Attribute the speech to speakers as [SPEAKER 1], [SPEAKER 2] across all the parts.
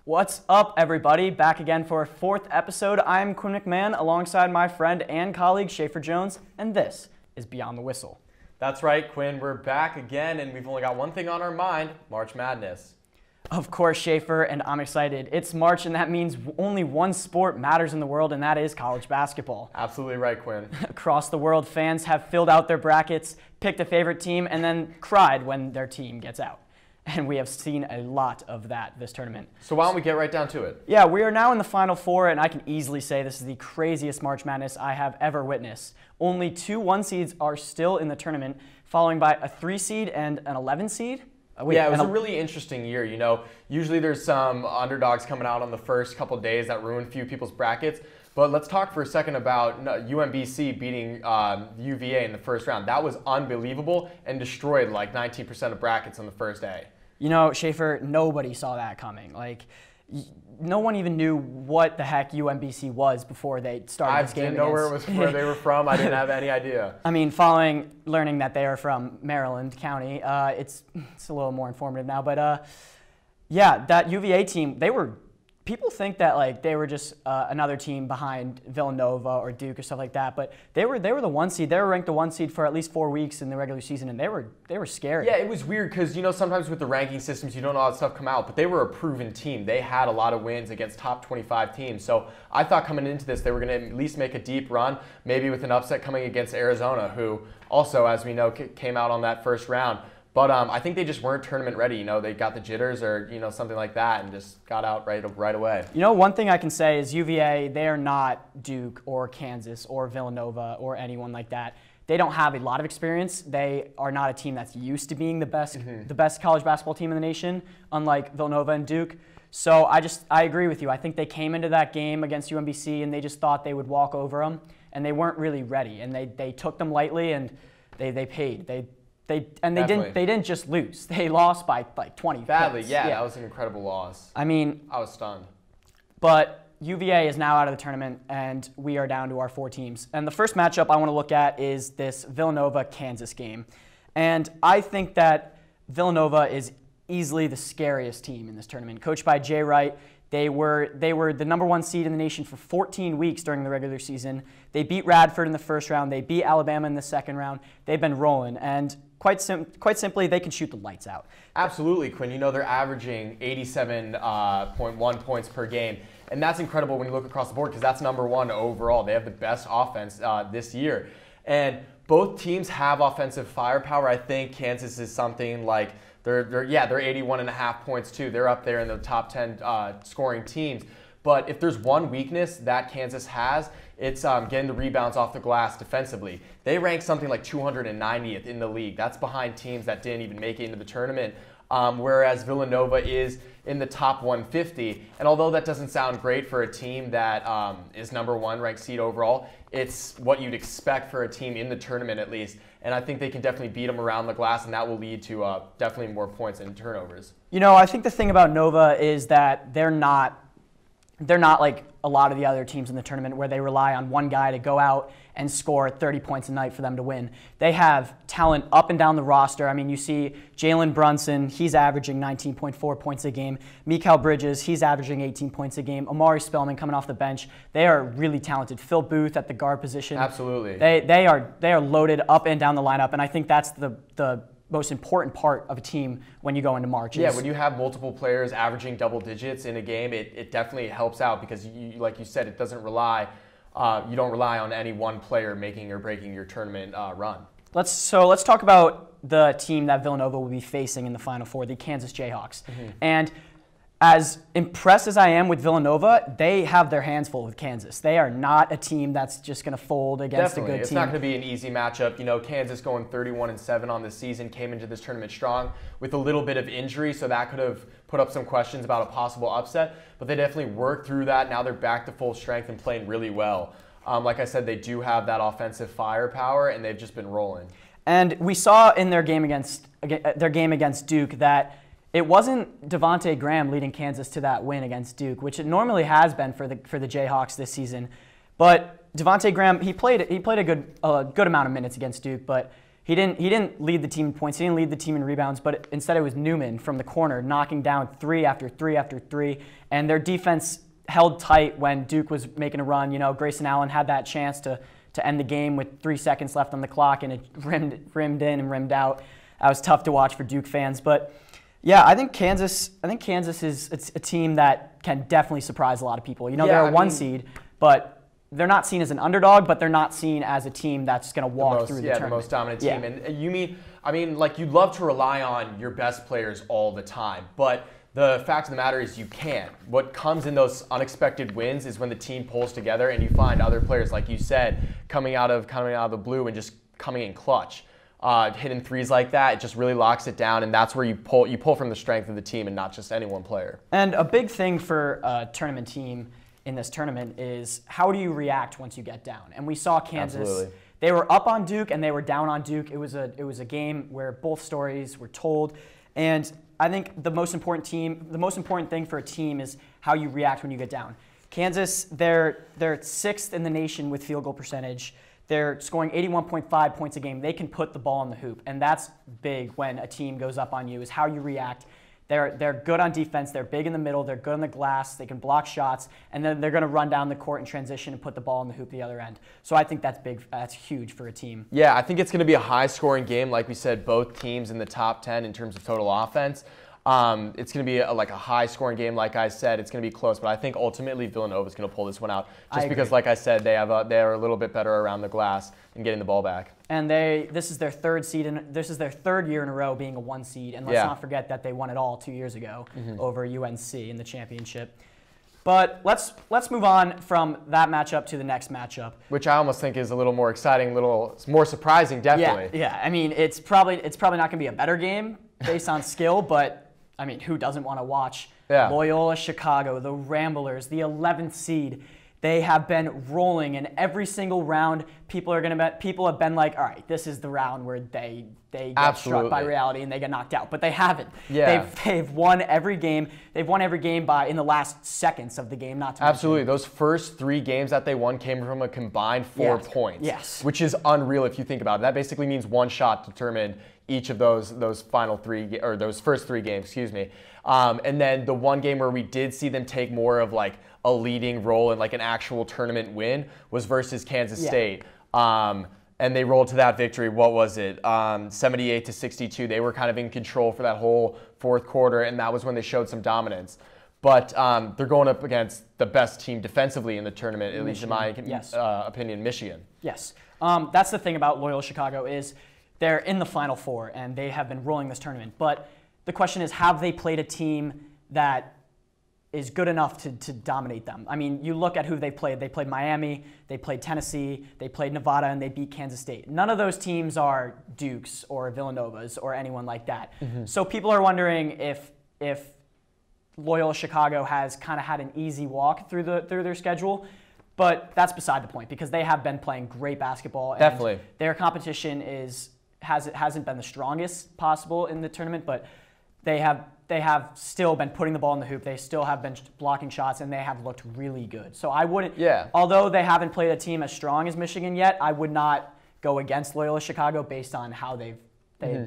[SPEAKER 1] What's up, everybody? Back again for our fourth episode. I'm Quinn McMahon alongside my friend and colleague Schaefer Jones, and this is Beyond the Whistle.
[SPEAKER 2] That's right, Quinn. We're back again, and we've only got one thing on our mind, March Madness.
[SPEAKER 1] Of course, Schaefer, and I'm excited. It's March, and that means only one sport matters in the world, and that is college basketball.
[SPEAKER 2] Absolutely right, Quinn.
[SPEAKER 1] Across the world, fans have filled out their brackets, picked a favorite team, and then cried when their team gets out. And we have seen a lot of that this tournament.
[SPEAKER 2] So why don't we get right down to it?
[SPEAKER 1] Yeah, we are now in the Final Four, and I can easily say this is the craziest March Madness I have ever witnessed. Only two 1 seeds are still in the tournament, following by a 3 seed and an 11 seed.
[SPEAKER 2] Yeah, it was a really interesting year. You know, usually there's some underdogs coming out on the first couple of days that ruin a few people's brackets. But let's talk for a second about UMBC beating UVA in the first round. That was unbelievable and destroyed like 19% of brackets on the first day.
[SPEAKER 1] You know, Schaefer, nobody saw that coming. Like, no one even knew what the heck UMBC was before they started this game.
[SPEAKER 2] I didn't know where they were from. I didn't have any idea. I
[SPEAKER 1] mean, learning that they are from Maryland County, it's a little more informative now. But yeah, that UVA team, people think that like they were just another team behind Villanova or Duke or stuff like that, but they were the 1 seed. They were ranked the 1 seed for at least 4 weeks in the regular season, and they were scary.
[SPEAKER 2] Yeah, it was weird because you know sometimes with the ranking systems you don't know how that stuff come out, but they were a proven team. They had a lot of wins against top 25 teams. So I thought coming into this they were going to at least make a deep run, maybe with an upset coming against Arizona, who also, as we know, came out on that first round. But I think they just weren't tournament ready. You know, they got the jitters or something like that, and just got out right away.
[SPEAKER 1] You know, one thing I can say is UVA. They are not Duke or Kansas or Villanova or anyone like that. They don't have a lot of experience. They are not a team that's used to being the best college basketball team in the nation, unlike Villanova and Duke. So I agree with you. I think they came into that game against UMBC and they just thought they would walk over them, and they weren't really ready. And they took them lightly, and they paid. They didn't just lose. They lost by like 20
[SPEAKER 2] badly.
[SPEAKER 1] points.
[SPEAKER 2] Yeah, that was an incredible loss.
[SPEAKER 1] I mean,
[SPEAKER 2] I was stunned.
[SPEAKER 1] But UVA is now out of the tournament, and we are down to our 4 teams. And the first matchup I want to look at is this Villanova-Kansas game. And I think that Villanova is easily the scariest team in this tournament. Coached by Jay Wright, they were the number 1 seed in the nation for 14 weeks during the regular season. They beat Radford in the first round. They beat Alabama in the second round. They've been rolling, and quite simply, they can shoot the lights out.
[SPEAKER 2] Absolutely, Quinn. You know, they're averaging 87.1 points per game. And that's incredible when you look across the board because that's number 1 overall. They have the best offense this year. And both teams have offensive firepower. I think Kansas is something like, they're 81.5 points too. They're up there in the top 10 scoring teams. But if there's one weakness that Kansas has, it's getting the rebounds off the glass defensively. They rank something like 290th in the league. That's behind teams that didn't even make it into the tournament, whereas Villanova is in the top 150. And although that doesn't sound great for a team that is number 1 ranked seed overall, it's what you'd expect for a team in the tournament at least. And I think they can definitely beat them around the glass, and that will lead to definitely more points and turnovers.
[SPEAKER 1] You know, I think the thing about Nova is that they're not like a lot of the other teams in the tournament where they rely on one guy to go out and score 30 points a night for them to win. They have talent up and down the roster. I mean, you see Jalen Brunson, he's averaging 19.4 points a game. Mikal Bridges, he's averaging 18 points a game. Amari Spellman coming off the bench. They are really talented. Phil Booth at the guard position.
[SPEAKER 2] Absolutely.
[SPEAKER 1] They are loaded up and down the lineup, and I think that's the most important part of a team when you go into March.
[SPEAKER 2] Yeah, when you have multiple players averaging double digits in a game, it definitely helps out because, like you said, it doesn't rely. You don't rely on any one player making or breaking your tournament run.
[SPEAKER 1] Let's talk about the team that Villanova will be facing in the Final Four, the Kansas Jayhawks. And as impressed as I am with Villanova, they have their hands full with Kansas. They are not a team that's just going to fold against a good team.
[SPEAKER 2] It's not going to be an easy matchup. You know, Kansas going 31-7 on the season, came into this tournament strong with a little bit of injury, so that could have put up some questions about a possible upset. But they definitely worked through that. Now they're back to full strength and playing really well. Like I said, they do have that offensive firepower, and they've just been rolling.
[SPEAKER 1] And we saw in their game against Duke that it wasn't Devontae Graham leading Kansas to that win against Duke, which it normally has been for the Jayhawks this season. But Devontae Graham, he played a good amount of minutes against Duke, but He didn't lead the team in points. He didn't lead the team in rebounds, but instead it was Newman from the corner knocking down 3 after 3 after 3. And their defense held tight when Duke was making a run. You know, Grayson Allen had that chance to end the game with 3 seconds left on the clock, and it rimmed in and rimmed out. That was tough to watch for Duke fans. But yeah, I think Kansas is a team that can definitely surprise a lot of people. You know, they're a 1 seed, but they're not seen as an underdog, but they're not seen as a team that's going to walk through the tournament.
[SPEAKER 2] Yeah, the most dominant team. And you'd love to rely on your best players all the time, but the fact of the matter is you can't. What comes in those unexpected wins is when the team pulls together and you find other players, like you said, coming out of the blue and just coming in clutch. Hitting threes like that, it just really locks it down, and that's where you pull from the strength of the team and not just any one player.
[SPEAKER 1] And a big thing for a tournament team in this tournament is how do you react once you get down? And we saw Kansas. Absolutely. They were up on Duke and they were down on Duke. It was a game where both stories were told, and I think the most important thing for a team is how you react when you get down. Kansas, they're 6th in the nation with field goal percentage. They're scoring 81.5 points a game. They can put the ball in the hoop, and that's big when a team goes up on you, is how you react. They're good on defense. They're big in the middle. They're good on the glass. They can block shots, and then they're going to run down the court in transition and put the ball in the hoop the other end. So I think that's big. That's huge for a team.
[SPEAKER 2] Yeah, I think it's going to be a high-scoring game. Like we said, both teams in the top 10 in terms of total offense. It's going to be a high-scoring game. Like I said, it's going to be close, but I think ultimately Villanova is going to pull this one out. Just because, like I said, they're a little bit better around the glass and getting the ball back.
[SPEAKER 1] And this is their 3rd seed, and this is their 3rd year in a row being a 1 seed. And let's not forget that they won it all 2 years ago over UNC in the championship. But let's move on from that matchup to the next matchup,
[SPEAKER 2] which I almost think is a little more exciting, more surprising, definitely.
[SPEAKER 1] Yeah. I mean, it's probably not going to be a better game based on skill, but I mean, who doesn't want to watch Loyola Chicago, the Ramblers, the 11th seed? They have been rolling, and every single round, people have been like, all right, this is the round where they get struck by reality and they get knocked out. But they haven't. Yeah. They've won every game. They've won every game in the last seconds of the game. Not to
[SPEAKER 2] Absolutely. Those first 3 games that they won came from a combined 4 points.
[SPEAKER 1] Yes.
[SPEAKER 2] Which is unreal if you think about it. That basically means 1 shot determined each of those first 3 games, excuse me. And then the one game where we did see them take more of like a leading role in like an actual tournament win was versus Kansas State. And they rolled to that victory. What was it? 78-62. They were kind of in control for that whole 4th quarter, and that was when they showed some dominance. But they're going up against the best team defensively in the tournament, at least in my opinion, Michigan.
[SPEAKER 1] Yes. That's the thing about Loyola Chicago is they're in the Final Four, and they have been rolling this tournament. But the question is, have they played a team that is good enough to dominate them? I mean, you look at who they played. They played Miami, they played Tennessee, they played Nevada, and they beat Kansas State. None of those teams are Dukes or Villanovas or anyone like that. So people are wondering if Loyola Chicago has kind of had an easy walk through their schedule. But that's beside the point because they have been playing great basketball. And
[SPEAKER 2] definitely.
[SPEAKER 1] Their competition hasn't been the strongest possible in the tournament, but they have still been putting the ball in the hoop. They still have been blocking shots, and they have looked really good. So I wouldn't. Yeah. Although they haven't played a team as strong as Michigan yet, I would not go against Loyola Chicago based on how they've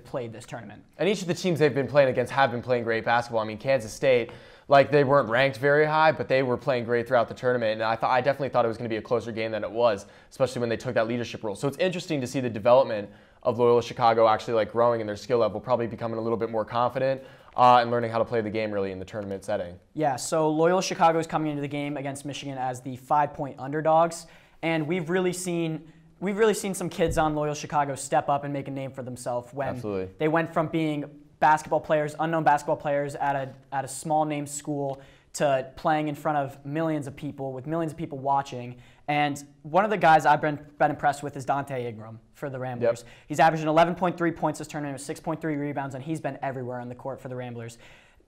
[SPEAKER 1] played this tournament.
[SPEAKER 2] And each of the teams they've been playing against have been playing great basketball. I mean, Kansas State, like they weren't ranked very high, but they were playing great throughout the tournament. And I definitely thought it was going to be a closer game than it was, especially when they took that leadership role. So it's interesting to see the development of Loyola Chicago actually like growing in their skill level, probably becoming a little bit more confident and learning how to play the game really in the tournament setting.
[SPEAKER 1] Yeah, so Loyola Chicago is coming into the game against Michigan as the 5-point underdogs, and we've really seen some kids on Loyola Chicago step up and make a name for themselves when they went from being unknown basketball players at a small name school to playing in front of millions of people with millions of people watching. And one of the guys I've been impressed with is Dante Ingram for the Ramblers. Yep. He's averaging 11.3 points this tournament with 6.3 rebounds, and he's been everywhere on the court for the Ramblers.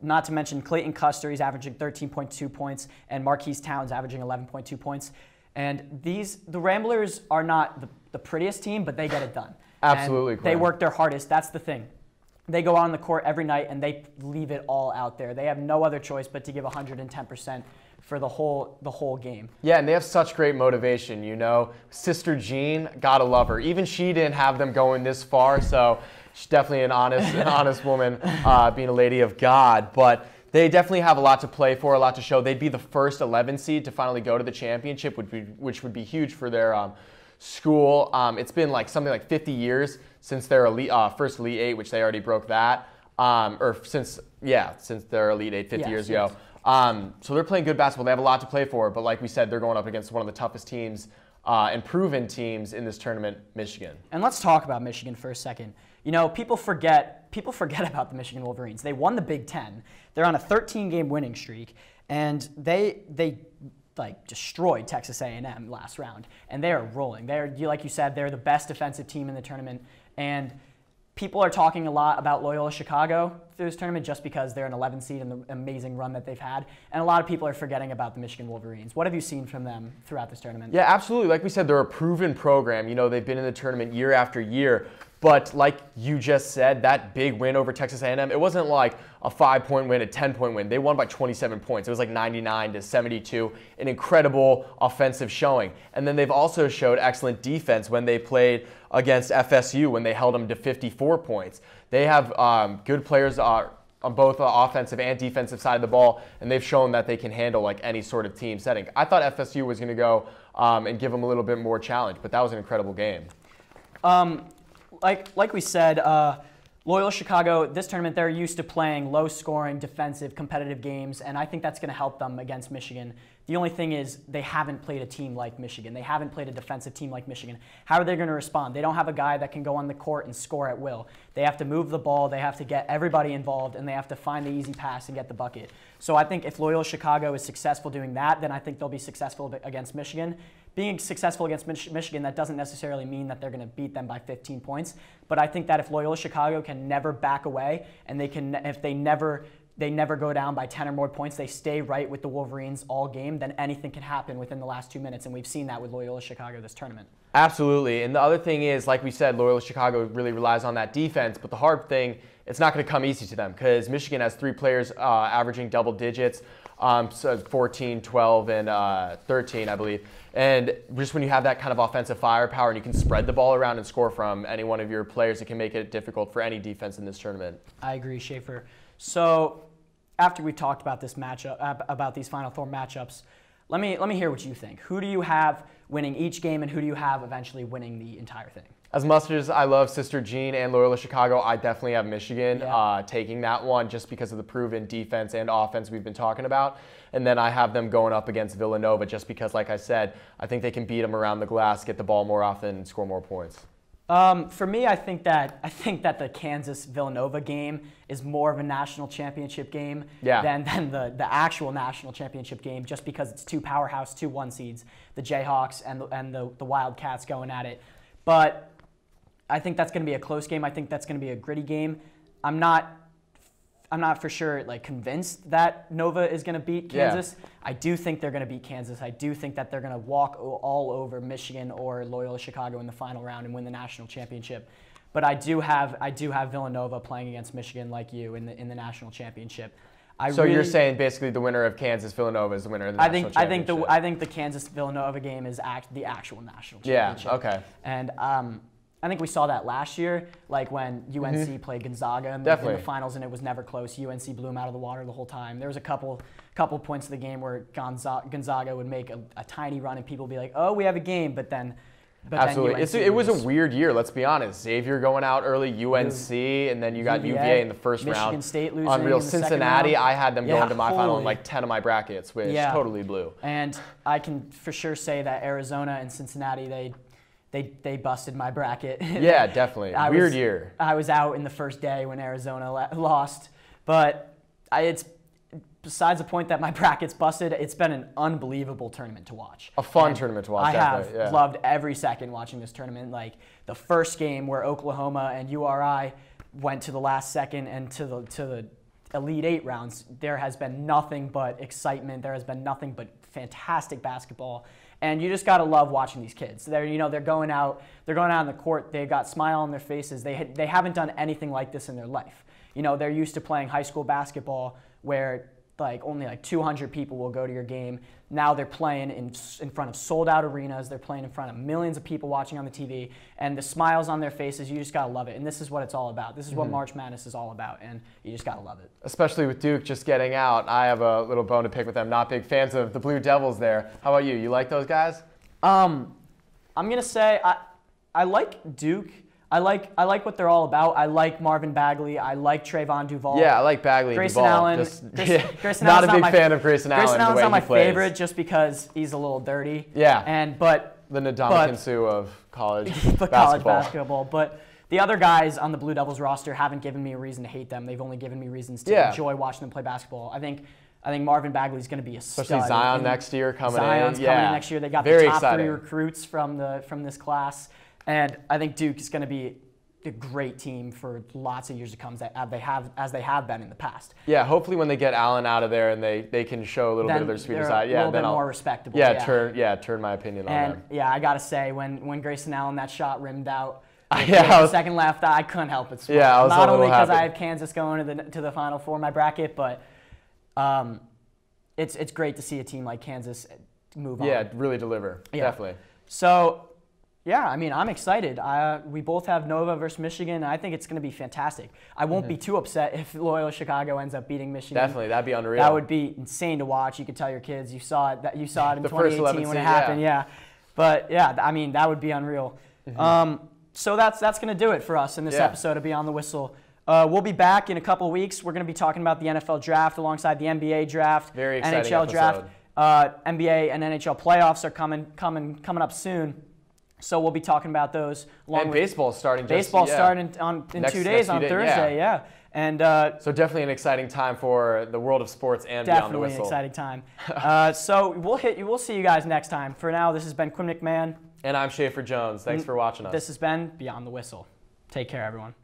[SPEAKER 1] Not to mention Clayton Custer, he's averaging 13.2 points, and Marquise Towns averaging 11.2 points. And the Ramblers are not the prettiest team, but they get it done.
[SPEAKER 2] Absolutely.
[SPEAKER 1] They work their hardest. That's the thing. They go out on the court every night, and they leave it all out there. They have no other choice but to give 110% for the whole game.
[SPEAKER 2] Yeah, and they have such great motivation, you know. Sister Jean, gotta love her. Even she didn't have them going this far, so she's definitely an honest woman, being a lady of God. But they definitely have a lot to play for, a lot to show. They'd be the first 11 seed to finally go to the championship, which would be huge for their school. It's been like something like 50 years since their first Elite Eight, which they already broke that. Since their Elite Eight 50 years ago. So they're playing good basketball. They have a lot to play for, but like we said, they're going up against one of the toughest teams and proven teams in this tournament, Michigan.
[SPEAKER 1] And let's talk about Michigan for a second. You know, people forget about the Michigan Wolverines. They won the Big Ten. They're on a 13-game winning streak, and they like destroyed Texas A&M last round, and they are rolling. Like you said, they're the best defensive team in the tournament, and people are talking a lot about Loyola Chicago through this tournament just because they're an 11 seed and the amazing run that they've had. And a lot of people are forgetting about the Michigan Wolverines. What have you seen from them throughout this tournament?
[SPEAKER 2] Yeah, absolutely. Like we said, they're a proven program. You know, they've been in the tournament year after year. But like you just said, that big win over Texas A&M, it wasn't like a 5-point win, a 10-point win. They won by 27 points. It was like 99-72, an incredible offensive showing. And then they've also showed excellent defense when they played against FSU, when they held them to 54 points. They have good players on both the offensive and defensive side of the ball, and they've shown that they can handle like any sort of team setting. I thought FSU was going to go and give them a little bit more challenge, but that was an incredible game.
[SPEAKER 1] Like we said, Loyola Chicago, this tournament, they're used to playing low-scoring, defensive, competitive games, and I think that's going to help them against Michigan. The only thing is they haven't played a team like Michigan. They haven't played a defensive team like Michigan. How are they going to respond? They don't have a guy that can go on the court and score at will. They have to move the ball, they have to get everybody involved, and they have to find the easy pass and get the bucket. So I think if Loyola Chicago is successful doing that, then I think they'll be successful against Michigan. Being successful against Michigan, that doesn't necessarily mean that they're going to beat them by 15 points. But I think that if Loyola Chicago can never back away, and if they never go down by 10 or more points, they stay right with the Wolverines all game, then anything can happen within the last 2 minutes. And we've seen that with Loyola Chicago this tournament.
[SPEAKER 2] Absolutely. And the other thing is, like we said, Loyola Chicago really relies on that defense. But the hard thing, it's not going to come easy to them because Michigan has 3 players averaging double digits, so 14, 12, and 13, I believe. And just when you have that kind of offensive firepower and you can spread the ball around and score from any one of your players, it can make it difficult for any defense in this tournament.
[SPEAKER 1] I agree, Schaefer. So after we talked about this matchup, about these Final Four matchups, let me hear what you think. Who do you have winning each game, and who do you have eventually winning the entire thing?
[SPEAKER 2] As much as I love Sister Jean and Loyola Chicago, I definitely have Michigan taking that one just because of the proven defense and offense we've been talking about. And then I have them going up against Villanova just because, like I said, I think they can beat them around the glass, get the ball more often, and score more points.
[SPEAKER 1] For me, I think that the Kansas-Villanova game is more of a national championship game than the actual national championship game, just because it's 2 powerhouse, 2 1 seeds, the Jayhawks and the Wildcats going at it. But I think that's going to be a close game. I think that's going to be a gritty game. I'm not for sure convinced that Nova is going to beat Kansas. Yeah. I do think they're going to beat Kansas. I do think that they're going to walk all over Michigan or Loyola Chicago in the final round and win the national championship. But I do have Villanova playing against Michigan like you in the national championship.
[SPEAKER 2] So you're saying basically the winner of Kansas-Villanova is the winner of the national championship?
[SPEAKER 1] I think the Kansas-Villanova game is the actual national championship.
[SPEAKER 2] Yeah, okay.
[SPEAKER 1] And I think we saw that last year, like when UNC played Gonzaga in the finals, and it was never close. UNC blew them out of the water the whole time. There was a couple points of the game where Gonzaga would make a tiny run, and people would be like, "Oh, we have a game," but then.
[SPEAKER 2] Absolutely, it was a weird year. Let's be honest. Xavier going out early, UNC, and then you got UVA in the first round.
[SPEAKER 1] Michigan State losing.
[SPEAKER 2] Unreal.
[SPEAKER 1] In the
[SPEAKER 2] Cincinnati, I had them going to my final in like 10 of my brackets, which totally blew.
[SPEAKER 1] And I can for sure say that Arizona and Cincinnati, they busted my bracket.
[SPEAKER 2] Yeah, definitely. Weird year.
[SPEAKER 1] I was out in the first day when Arizona lost, but it's besides the point that my bracket's busted. It's been an unbelievable tournament to watch.
[SPEAKER 2] A fun tournament to watch.
[SPEAKER 1] I have loved every second watching this tournament. Like the first game where Oklahoma and URI went to the last second and to the Elite Eight rounds, there has been nothing but excitement. There has been nothing but fantastic basketball. And you just gotta love watching these kids. They're going out on the court. They've got smile on their faces. They haven't done anything like this in their life. They're used to playing high school basketball where like only like 200 people will go to your game. Now they're playing in front of sold-out arenas. They're playing in front of millions of people watching on the TV, and the smiles on their faces, you just gotta love it. And this is what it's all about. This is what March Madness is all about, and you just gotta love it. Especially
[SPEAKER 2] with Duke just getting out. I have a little bone to pick with them. Not big fans of the Blue Devils there. How about you? You like those guys?
[SPEAKER 1] I'm gonna say I like Duke. I like what they're all about. I like Marvin Bagley. I like Trayvon Duval.
[SPEAKER 2] Yeah, I like Bagley.
[SPEAKER 1] Grayson Allen. Grayson
[SPEAKER 2] not a big fan of Grayson Allen.
[SPEAKER 1] Grayson Allen's
[SPEAKER 2] the way
[SPEAKER 1] not my
[SPEAKER 2] he plays.
[SPEAKER 1] favorite just because he's a little dirty.
[SPEAKER 2] Yeah.
[SPEAKER 1] But
[SPEAKER 2] the Ndamukong Suh of college basketball.
[SPEAKER 1] College basketball. But the other guys on the Blue Devils roster haven't given me a reason to hate them. They've only given me reasons to enjoy watching them play basketball. I think Marvin Bagley's going to be a stud.
[SPEAKER 2] Especially Zion next year coming in.
[SPEAKER 1] Zion's coming in next year. They got the top 3 recruits from this class, and I think Duke is going to be a great team for lots of years to come, as they have been in the past.
[SPEAKER 2] Yeah, hopefully when they get Allen out of there and they can show a little bit of their sweeter side. Yeah,
[SPEAKER 1] a little bit more respectable.
[SPEAKER 2] Turn my opinion on them.
[SPEAKER 1] Yeah, I gotta say when Grayson Allen that shot rimmed out. The second left, I couldn't help but smile.
[SPEAKER 2] Yeah, I was
[SPEAKER 1] not
[SPEAKER 2] a
[SPEAKER 1] only because
[SPEAKER 2] happy.
[SPEAKER 1] I have Kansas going to the Final Four in my bracket, but it's great to see a team like Kansas move on.
[SPEAKER 2] Yeah, really deliver. Yeah. Definitely.
[SPEAKER 1] So, yeah, I mean, I'm excited. We both have Nova versus Michigan, and I think it's going to be fantastic. I won't be too upset if Loyola Chicago ends up beating Michigan.
[SPEAKER 2] Definitely, that'd be unreal.
[SPEAKER 1] That would be insane to watch. You could tell your kids you saw it in 2018 when it happened. Yeah. But yeah, I mean, that would be unreal. So that's going to do it for us in this episode of Beyond the Whistle. We'll be back in a couple of weeks. We're going to be talking about the NFL draft alongside the NBA draft,
[SPEAKER 2] very exciting
[SPEAKER 1] NHL
[SPEAKER 2] episode.
[SPEAKER 1] Draft. NBA and NHL playoffs are coming up soon. So we'll be talking about those.
[SPEAKER 2] And baseball's starting.
[SPEAKER 1] Starting in 2 days on Thursday. Yeah. And
[SPEAKER 2] so definitely an exciting time for the world of sports and Beyond the Whistle.
[SPEAKER 1] Definitely an exciting time. So we'll see you guys next time. For now, this has been Quinn McMahon.
[SPEAKER 2] And I'm Schaefer Jones. Thanks for watching us.
[SPEAKER 1] This has been Beyond the Whistle. Take care, everyone.